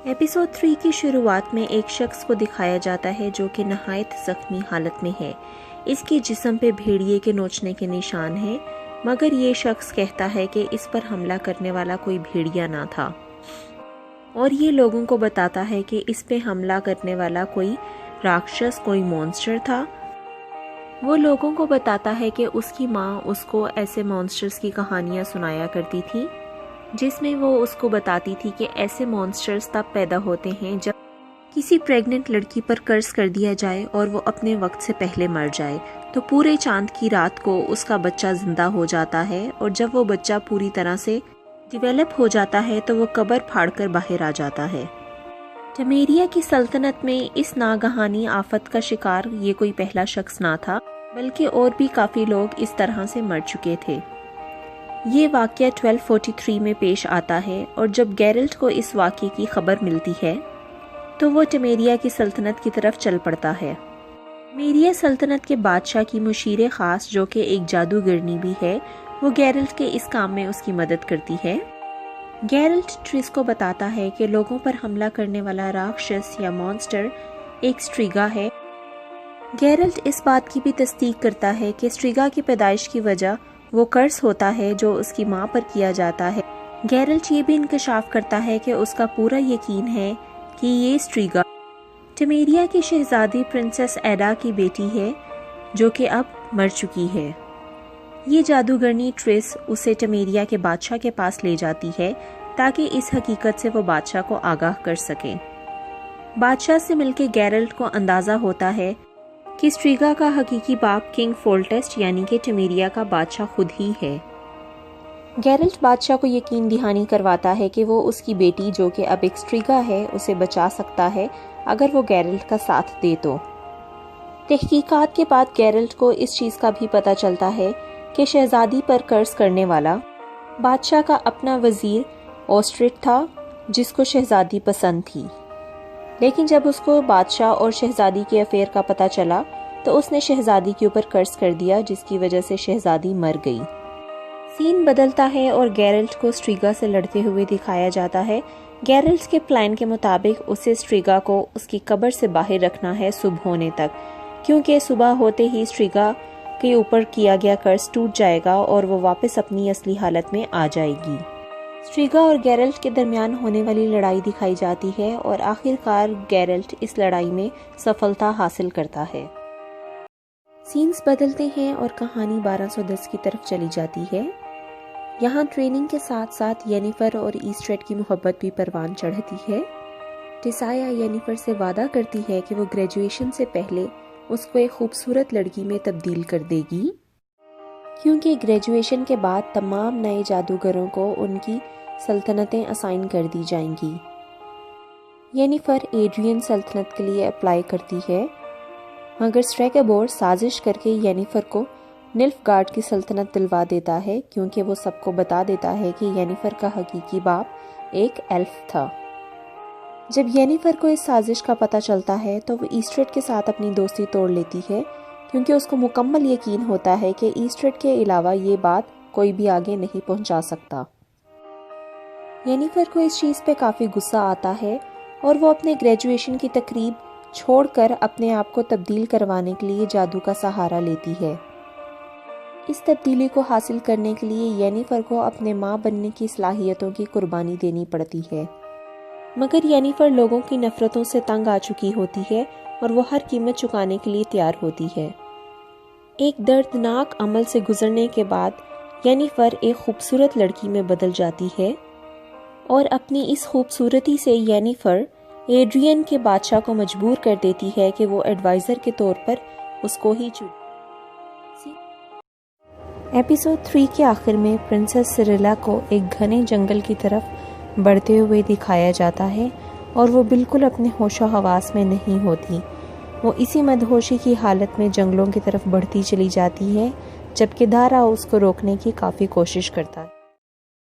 Episode 3 کی شروعات میں ایک شخص کو دکھایا جاتا ہے جو کہ نہایت زخمی حالت میں ہے۔ اس کے جسم پہ بھیڑیے کے نوچنے کے نشان ہیں، مگر یہ شخص کہتا ہے کہ اس پر حملہ کرنے والا کوئی بھیڑیا نہ تھا، اور یہ لوگوں کو بتاتا ہے کہ اس پہ حملہ کرنے والا کوئی راکشس، کوئی مونسٹر تھا۔ وہ لوگوں کو بتاتا ہے کہ اس کی ماں اس کو ایسے مونسٹرز کی کہانیاں سنایا کرتی تھی، جس میں وہ اس کو بتاتی تھی کہ ایسے مونسٹرز تب پیدا ہوتے ہیں جب کسی پریگننٹ لڑکی پر قرض کر دیا جائے اور وہ اپنے وقت سے پہلے مر جائے، تو پورے چاند کی رات کو اس کا بچہ زندہ ہو جاتا ہے، اور جب وہ بچہ پوری طرح سے ڈیویلپ ہو جاتا ہے تو وہ قبر پھاڑ کر باہر آ جاتا ہے۔ ٹیمیریا کی سلطنت میں اس ناگہانی آفت کا شکار یہ کوئی پہلا شخص نہ تھا، بلکہ اور بھی کافی لوگ اس طرح سے مر چکے تھے۔ یہ واقعہ 1243 میں پیش آتا ہے، اور جب گیرلٹ کو اس واقعے کی خبر ملتی ہے تو وہ ٹیمیریا کی سلطنت کی طرف چل پڑتا ہے۔ ٹیمیریا سلطنت کے بادشاہ کی مشیر خاص، جو کہ ایک جادوگرنی بھی ہے، وہ گیرلٹ کے اس کام میں اس کی مدد کرتی ہے۔ گیرلٹ ٹریس کو بتاتا ہے کہ لوگوں پر حملہ کرنے والا راکشس یا مونسٹر ایک سٹریگا ہے۔ گیرلٹ اس بات کی بھی تصدیق کرتا ہے کہ سٹریگا کی پیدائش کی وجہ وہ قرض ہوتا ہے جو اس کی ماں پر کیا جاتا ہے۔ گیرلٹ یہ بھی انکشاف کرتا ہے کہ اس کا پورا یقین ہے کہ یہ سٹریگا ٹیمیریا کی شہزادی پرنسس ایڈا کی بیٹی ہے، جو کہ اب مر چکی ہے۔ یہ جادوگرنی ٹریس اسے ٹیمیریا کے بادشاہ کے پاس لے جاتی ہے تاکہ اس حقیقت سے وہ بادشاہ کو آگاہ کر سکے۔ بادشاہ سے مل کے گیرلٹ کو اندازہ ہوتا ہے کہ سٹریگا کا حقیقی باپ کنگ فولٹسٹ یعنی کہ ٹیمیریا کا بادشاہ خود ہی ہے۔ گیرلٹ بادشاہ کو یقین دہانی کرواتا ہے کہ وہ اس کی بیٹی، جو کہ اب ایک سٹریگا ہے، اسے بچا سکتا ہے اگر وہ گیرلٹ کا ساتھ دے تو۔ تحقیقات کے بعد گیرلٹ کو اس چیز کا بھی پتہ چلتا ہے کہ شہزادی پر قرض کرنے والا بادشاہ کا اپنا وزیر اوسٹرٹ تھا، جس کو شہزادی پسند تھی، لیکن جب اس کو بادشاہ اور شہزادی کے افیئر کا پتہ چلا تو اس نے شہزادی کے اوپر قرض کر دیا، جس کی وجہ سے شہزادی مر گئی۔ سین بدلتا ہے اور گیرلٹ کو سٹریگا سے لڑتے ہوئے دکھایا جاتا ہے۔ گیرلٹ کے پلان کے مطابق اسے سٹریگا کو اس کی قبر سے باہر رکھنا ہے صبح ہونے تک، کیونکہ صبح ہوتے ہی سٹریگا کے اوپر کیا گیا قرض ٹوٹ جائے گا اور وہ واپس اپنی اصلی حالت میں آ جائے گی۔ سٹریگا اور گیرلٹ کے درمیان ہونے والی لڑائی دکھائی جاتی ہے، اور آخر کار گیرلٹ اس لڑائی میں سفلتا حاصل کرتا ہے۔ سینز بدلتے ہیں اور کہانی 1210 کی طرف چلی جاتی ہے۔ یہاں ٹریننگ کے ساتھ ساتھ ینیفر اور ایسٹریڈ کی محبت بھی پروان چڑھتی ہے۔ ٹیسایا ینیفر سے وعدہ کرتی ہے کہ وہ گریجویشن سے پہلے اس کو ایک خوبصورت لڑکی میں تبدیل کر دے گی، کیونکہ گریجویشن کے بعد تمام نئے جادوگروں کو ان کی سلطنتیں اسائن کر دی جائیں گی۔ ینیفر ایڈرین سلطنت کے لیے اپلائی کرتی ہے، مگر اسٹریگبور سازش کر کے ینیفر کو نلف گارڈ کی سلطنت دلوا دیتا ہے، کیونکہ وہ سب کو بتا دیتا ہے کہ ینیفر کا حقیقی باپ ایک ایلف تھا۔ جب ینیفر کو اس سازش کا پتہ چلتا ہے تو وہ ایسٹریڈ کے ساتھ اپنی دوستی توڑ لیتی ہے، کیونکہ اس کو مکمل یقین ہوتا ہے کہ ایسٹریڈ کے علاوہ یہ بات کوئی بھی آگے نہیں پہنچا سکتا۔ ینیفر کو اس چیز پہ کافی غصہ آتا ہے اور وہ اپنے گریجویشن کی تقریب چھوڑ کر اپنے آپ کو تبدیل کروانے کے لیے جادو کا سہارا لیتی ہے۔ اس تبدیلی کو حاصل کرنے کے لیے ینیفر کو اپنے ماں بننے کی صلاحیتوں کی قربانی دینی پڑتی ہے، مگر ینیفر لوگوں کی نفرتوں سے تنگ آ چکی ہوتی ہے اور وہ ہر قیمت چکانے کے لیے تیار ہوتی ہے۔ ایک دردناک عمل سے گزرنے کے بعد ینیفر ایک خوبصورت لڑکی میں بدل جاتی ہے، اور اپنی اس خوبصورتی سے ینیفر ایڈرین کے بادشاہ کو مجبور کر دیتی ہے کہ وہ ایڈوائزر کے طور پر اس کو ہی چنے۔ ایپیسوڈ 3 کے آخر میں پرنسس سیریلا کو ایک گھنے جنگل کی طرف بڑھتے ہوئے دکھایا جاتا ہے، اور وہ بالکل اپنے ہوش و حواس میں نہیں ہوتی۔ وہ اسی مدہوشی کی حالت میں جنگلوں کی طرف بڑھتی چلی جاتی ہے، جبکہ دارا اس کو روکنے کی کافی کوشش کرتا ہے۔